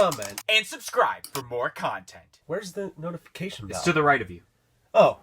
comment, and subscribe for more content. Where's the notification bell? It's to the right of you. Oh.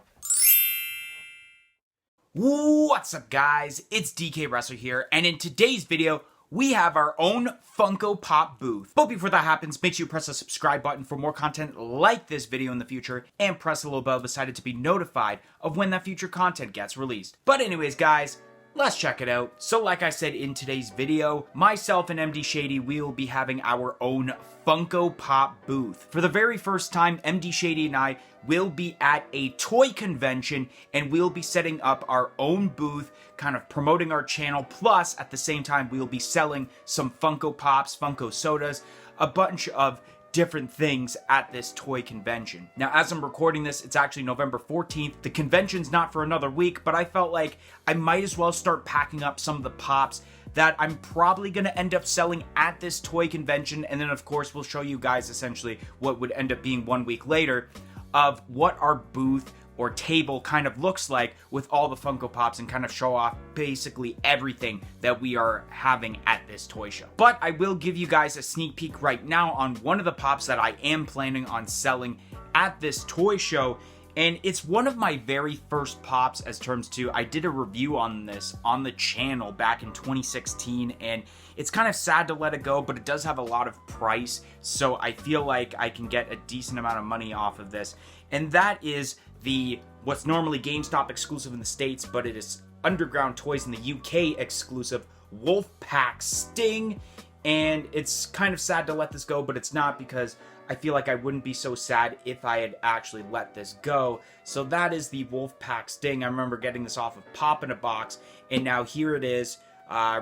What's up, guys? It's DK Wrestler here, and in today's video, we have our own Funko Pop booth. But before that happens, make sure you press the subscribe button for more content like this video in the future, and press the little bell beside it to be notified of when that future content gets released. But anyways, guys, let's check it out. So like I said in today's video, myself and MD Shady, we will be having our own Funko Pop booth. For the very first time, MD Shady and I will be at a toy convention, and we'll be setting up our own booth, kind of promoting our channel, plus at the same time we'll be selling some Funko Pops, Funko Sodas, a bunch of different things at this toy convention. Now, as I'm recording this, it's actually November 14th. The convention's not for another week, but I felt like I might as well start packing up some of the pops that I'm probably going to end up selling at this toy convention, and then of course we'll show you guys essentially what would end up being 1 week later of what our booth or table kind of looks like with all the Funko Pops, and kind of show off basically everything that we are having at this toy show. But I will give you guys a sneak peek right now on one of the pops that I am planning on selling at this toy show, and it's one of my very first pops as terms to, I did a review on this on the channel back in 2016, and it's kind of sad to let it go, but it does have a lot of price, so I feel like I can get a decent amount of money off of this, and that is the what's normally GameStop exclusive in the States, but it is Underground Toys in the UK exclusive Wolfpack Sting. And it's kind of sad to let this go, but it's not, because I feel like I wouldn't be so sad if I had actually let this go. So that is the Wolfpack Sting. I remember getting this off of Pop in a Box, and now here it is,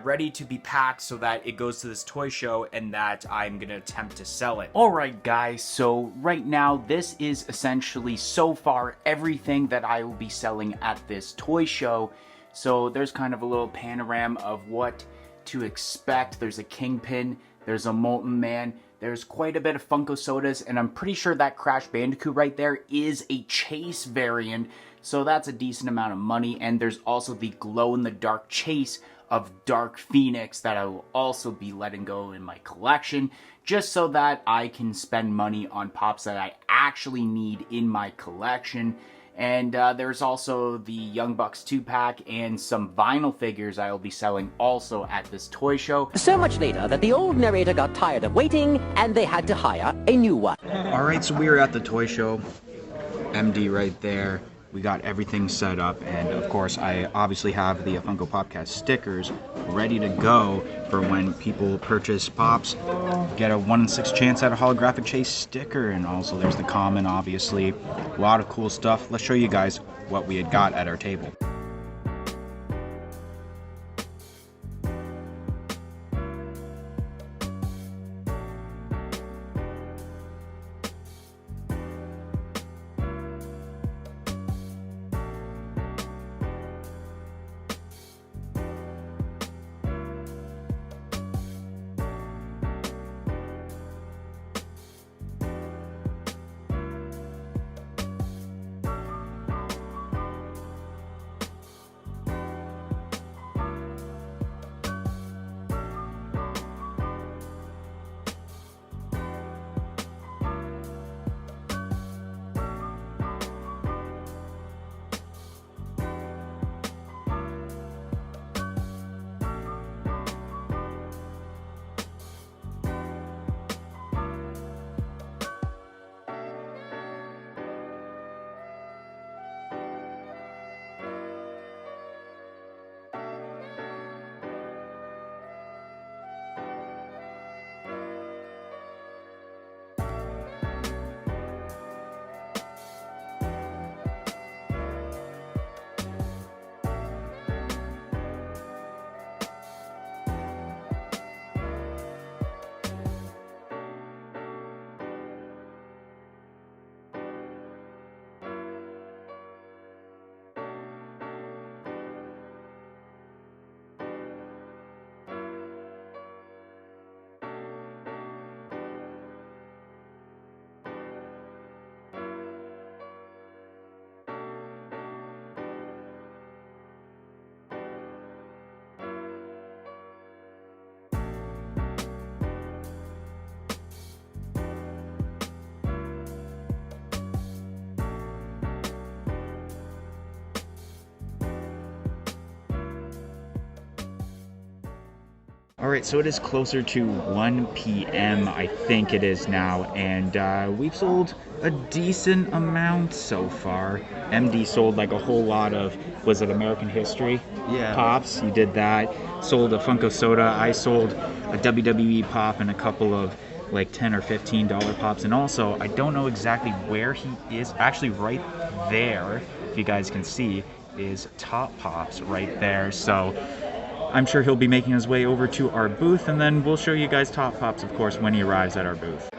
ready to be packed so that it goes to this toy show and that I'm gonna attempt to sell it. Alright guys, so right now this is essentially so far everything that I will be selling at this toy show. So there's kind of a little panorama of what to expect. There's a Kingpin, there's a Molten Man, there's quite a bit of Funko Sodas, and I'm pretty sure that Crash Bandicoot right there is a Chase variant, so that's a decent amount of money. And there's also the glow-in-the-dark Chase of Dark Phoenix that I will also be letting go in my collection, just so that I can spend money on pops that I actually need in my collection. And there's also the Young Bucks 2-pack and some vinyl figures I will be selling also at this toy show. So much later that the old narrator got tired of waiting and they had to hire a new one. Alright, so we are at the toy show. MD right there. We got everything set up, and of course I obviously have the Funko Popcast stickers ready to go for when people purchase Pops. Get a 1 in 6 chance at a holographic Chase sticker, and also there's the common, obviously. A lot of cool stuff. Let's show you guys what we had got at our table. Alright, so it is closer to 1 p.m. I think it is now, and we've sold a decent amount so far. MD sold like a whole lot of, was it American History? Yeah. Pops, you did that. Sold a Funko Soda. I sold a WWE Pop and a couple of like $10 or $15 pops. And also, I don't know exactly where he is. Actually, right there, if you guys can see, is Top Pops right there. So I'm sure he'll be making his way over to our booth, and then we'll show you guys Top Pops, of course, when he arrives at our booth.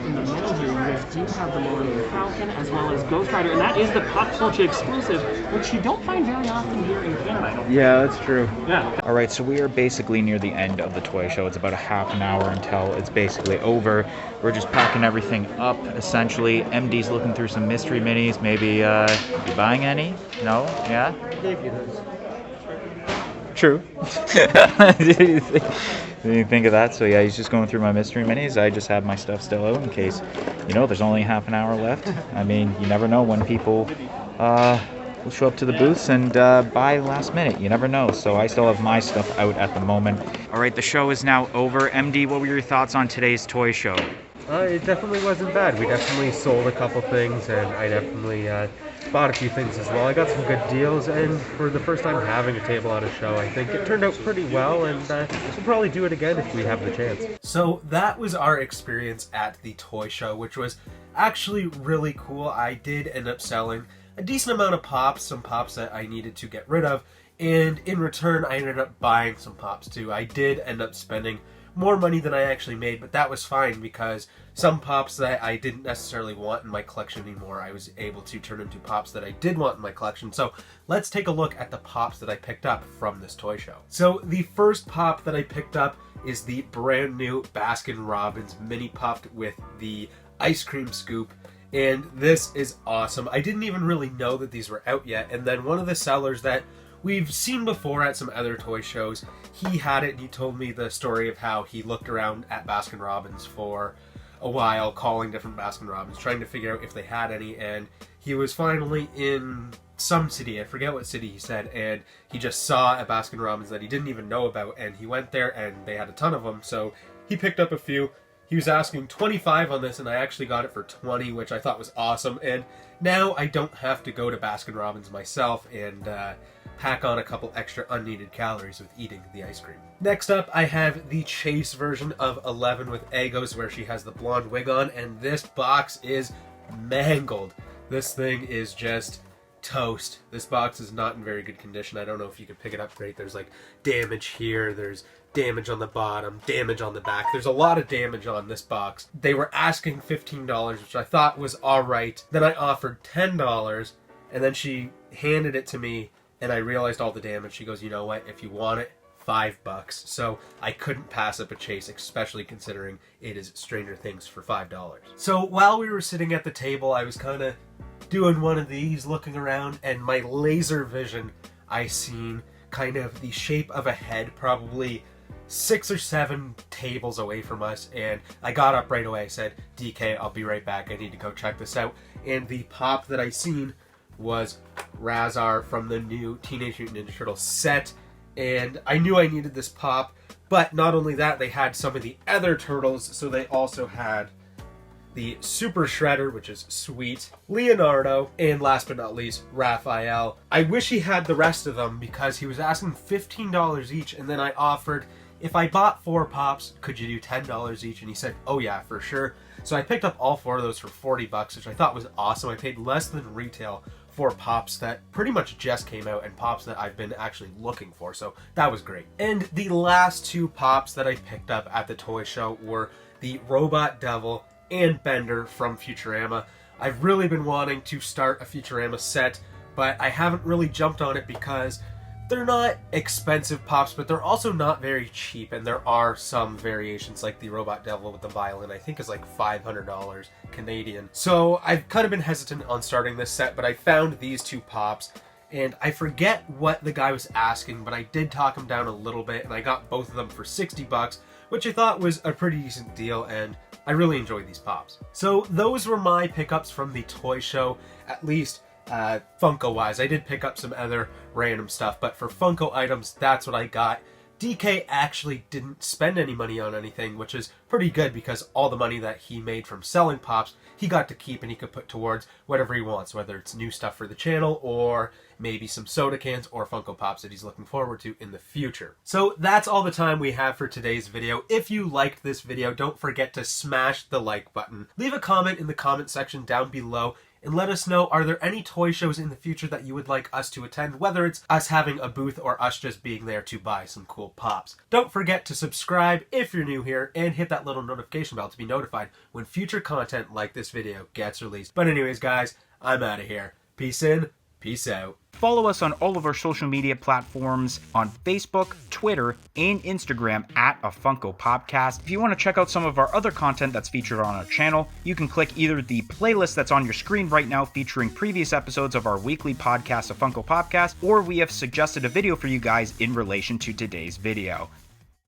In the middle here, you guys do have the Millennium Falcon as well as Ghost Rider, and that is the Pop Culture exclusive, which you don't find very often here in Canada. Yeah, that's true. Yeah. All right, so we are basically near the end of the toy show. It's about a half an hour until it's basically over. We're just packing everything up, essentially. MD's looking through some mystery minis. Maybe, you buying any? No? Yeah? True. Didn't think of that. So yeah, he's just going through my mystery minis. I just have my stuff still out in case, you know, there's only half an hour left. I mean, you never know when people will show up to the booths and buy last minute. You never know. So I still have my stuff out at the moment. All right, the show is now over. MD, what were your thoughts on today's toy show? It definitely wasn't bad. We definitely sold a couple things, and I definitely bought a few things as well. I got some good deals, and for the first time having a table at a show, I think it turned out pretty well, and we'll probably do it again if we have the chance. So that was our experience at the toy show, which was actually really cool. I did end up selling a decent amount of pops, some pops that I needed to get rid of, and in return I ended up buying some pops too. I did end up spending more money than I actually made, but that was fine because some pops that I didn't necessarily want in my collection anymore, I was able to turn into pops that I did want in my collection. So let's take a look at the pops that I picked up from this toy show. So the first pop that I picked up is the brand new Baskin-Robbins mini puffed with the ice cream scoop. And this is awesome. I didn't even really know that these were out yet. And then one of the sellers that we've seen before at some other toy shows, he had it and he told me the story of how he looked around at Baskin-Robbins for a while, calling different Baskin-Robbins, trying to figure out if they had any, and he was finally in some city, I forget what city he said, and he just saw a Baskin-Robbins that he didn't even know about, and he went there and they had a ton of them, so he picked up a few. He was asking 25 on this, and I actually got it for 20, which I thought was awesome, and now I don't have to go to Baskin-Robbins myself and pack on a couple extra unneeded calories with eating the ice cream. Next up, I have the Chase version of 11 with Eggos, where she has the blonde wig on, and this box is mangled. This thing is just toast. This box is not in very good condition. I don't know if you can pick it up great. There's like damage here, there's damage on the bottom, damage on the back. There's a lot of damage on this box. They were asking $15, which I thought was alright. Then I offered $10, and then she handed it to me, and I realized all the damage. She goes, you know what, if you want it, $5. So I couldn't pass up a Chase, especially considering it is Stranger Things for $5. So while we were sitting at the table, I was kind of doing one of these, looking around, and my laser vision, I seen kind of the shape of a head, probably 6 or 7 tables away from us, and I got up right away. I said, DK, I'll be right back. I need to go check this out. And the pop that I seen was Razar from the new Teenage Mutant Ninja Turtles set, and I knew I needed this pop, but not only that, they had some of the other turtles, so they also had the Super Shredder, which is sweet, Leonardo, and last but not least, Raphael. I wish he had the rest of them because he was asking $15 each, and then I offered, if I bought 4 pops, could you do $10 each? And he said, oh yeah, for sure. So I picked up all 4 of those for $40, which I thought was awesome. I paid less than retail for pops that pretty much just came out and pops that I've been actually looking for, so that was great. And the last 2 pops that I picked up at the toy show were the Robot Devil and Bender from Futurama. I've really been wanting to start a Futurama set, but I haven't really jumped on it because they're not expensive pops, but they're also not very cheap, and there are some variations like the Robot Devil with the violin, I think is like $500 Canadian. So I've kind of been hesitant on starting this set, but I found these 2 pops, and I forget what the guy was asking, but I did talk him down a little bit, and I got both of them for $60, which I thought was a pretty decent deal, and I really enjoyed these pops. So those were my pickups from the toy show, at least Funko wise. I did pick up some other random stuff, but for Funko items, that's what I got. DK actually didn't spend any money on anything, which is pretty good because all the money that he made from selling Pops, he got to keep and he could put towards whatever he wants, whether it's new stuff for the channel or maybe some soda cans or Funko Pops that he's looking forward to in the future. So that's all the time we have for today's video. If you liked this video, don't forget to smash the like button. Leave a comment in the comment section down below and let us know, are there any toy shows in the future that you would like us to attend, whether it's us having a booth or us just being there to buy some cool pops. Don't forget to subscribe if you're new here and hit that little notification bell to be notified when future content like this video gets released. But anyways, guys, I'm out of here. Peace in, peace out. Follow us on all of our social media platforms on Facebook, Twitter, and Instagram at A Funko Popcast. If you want to check out some of our other content that's featured on our channel, you can click either the playlist that's on your screen right now featuring previous episodes of our weekly podcast, A Funko Popcast, or we have suggested a video for you guys in relation to today's video.